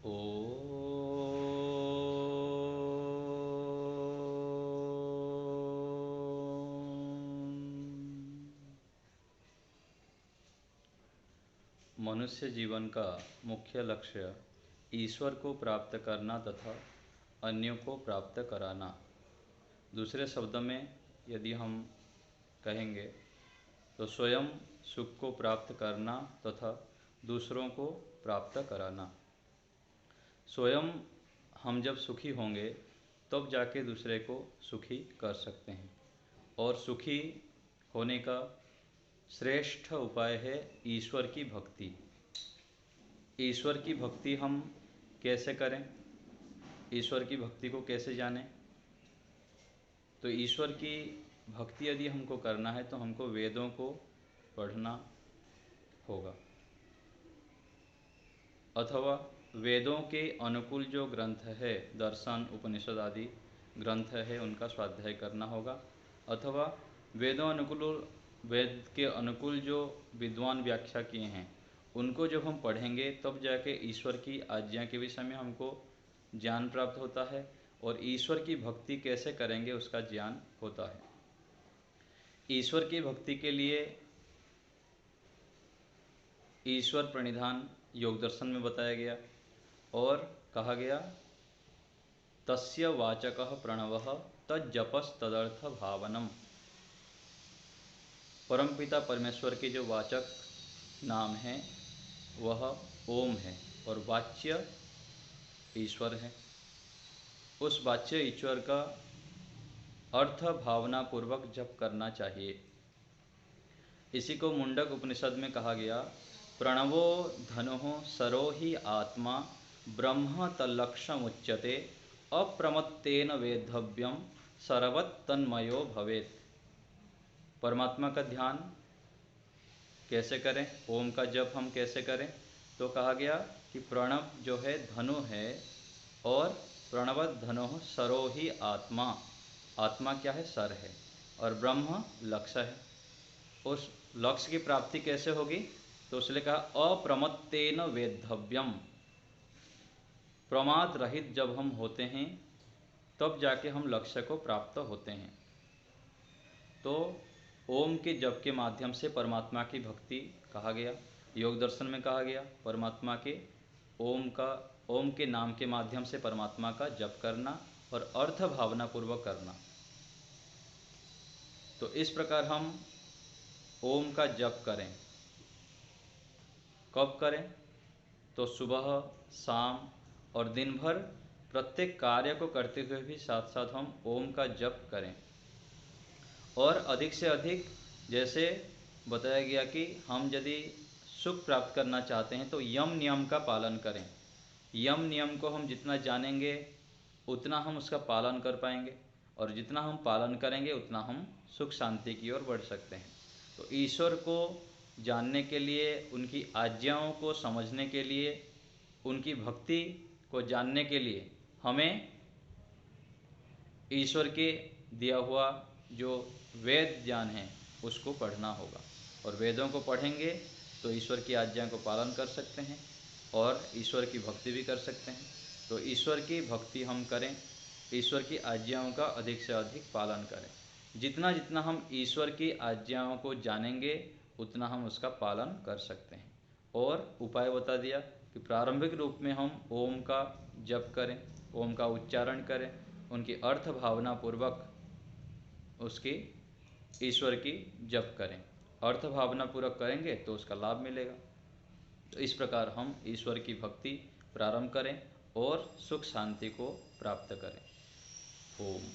ओ मनुष्य जीवन का मुख्य लक्ष्य ईश्वर को प्राप्त करना तथा अन्यों को प्राप्त कराना। दूसरे शब्दों में यदि हम कहेंगे तो स्वयं सुख को प्राप्त करना तथा दूसरों को प्राप्त कराना। स्वयं हम जब सुखी होंगे तब जाके दूसरे को सुखी कर सकते हैं, और सुखी होने का श्रेष्ठ उपाय है ईश्वर की भक्ति। ईश्वर की भक्ति हम कैसे करें, ईश्वर की भक्ति को कैसे जानें? तो ईश्वर की भक्ति यदि हमको करना है तो हमको वेदों को पढ़ना होगा, अथवा वेदों के अनुकूल जो ग्रंथ है, दर्शन उपनिषद आदि ग्रंथ है, उनका स्वाध्याय करना होगा, अथवा वेद के अनुकूल जो विद्वान व्याख्या किए हैं उनको जब हम पढ़ेंगे तब जाके ईश्वर की आज्ञा के विषय में हमको ज्ञान प्राप्त होता है, और ईश्वर की भक्ति कैसे करेंगे उसका ज्ञान होता है। ईश्वर की भक्ति के लिए ईश्वर प्रणिधान योग दर्शन में बताया गया और कहा गया तस्य वाचकः प्रणवः तज्जपस् तदर्थ भावनम। परमपिता परमेश्वर के जो वाचक नाम है वह ओम है, और वाच्य ईश्वर है। उस वाच्य ईश्वर का अर्थ भावना पूर्वक जप करना चाहिए। इसी को मुंडक उपनिषद में कहा गया, प्रणवो धनुः सरो ही आत्मा ब्रह्म तल्लक्षमुच्यते अप्रमत्तेन वेद्धव्यम सर्वतन्मयो भवेत्। परमात्मा का ध्यान कैसे करें, ओम का जप हम कैसे करें? तो कहा गया कि प्रणव जो है धनु है, और प्रणवत धनु सरो ही आत्मा, आत्मा क्या है? सर है, और ब्रह्म लक्ष्य है। उस लक्ष्य की प्राप्ति कैसे होगी? तो उसने कहा अप्रमत्तेन वेद्धव्यम, प्रमाद रहित जब हम होते हैं तब जाके हम लक्ष्य को प्राप्त होते हैं। तो ओम के जप के माध्यम से परमात्मा की भक्ति कहा गया। योग दर्शन में कहा गया परमात्मा के ओम के नाम के माध्यम से परमात्मा का जप करना और अर्थ भावना पूर्वक करना। तो इस प्रकार हम ओम का जप करें। कब करें? तो सुबह, शाम और दिन भर प्रत्येक कार्य को करते हुए भी साथ साथ हम ओम का जप करें। और अधिक से अधिक, जैसे बताया गया कि हम यदि सुख प्राप्त करना चाहते हैं तो यम नियम का पालन करें। यम नियम को हम जितना जानेंगे उतना हम उसका पालन कर पाएंगे, और जितना हम पालन करेंगे उतना हम सुख शांति की ओर बढ़ सकते हैं। तो ईश्वर को जानने के लिए, उनकी आज्ञाओं को समझने के लिए, उनकी भक्ति को जानने के लिए हमें ईश्वर के दिया हुआ जो वेद ज्ञान है उसको पढ़ना होगा, और वेदों को पढ़ेंगे तो ईश्वर की आज्ञा को पालन कर सकते हैं और ईश्वर की भक्ति भी कर सकते हैं। तो ईश्वर की भक्ति हम करें, ईश्वर की आज्ञाओं का अधिक से अधिक पालन करें। जितना जितना हम ईश्वर की आज्ञाओं को जानेंगे उतना हम उसका पालन कर सकते हैं। और उपाय बता दिया कि प्रारंभिक रूप में हम ओम का जप करें, ओम का उच्चारण करें, उनकी अर्थ भावना पूर्वक उसकी ईश्वर की जप करें। अर्थ भावना पूर्वक करेंगे तो उसका लाभ मिलेगा। तो इस प्रकार हम ईश्वर की भक्ति प्रारंभ करें और सुख शांति को प्राप्त करें। ओम।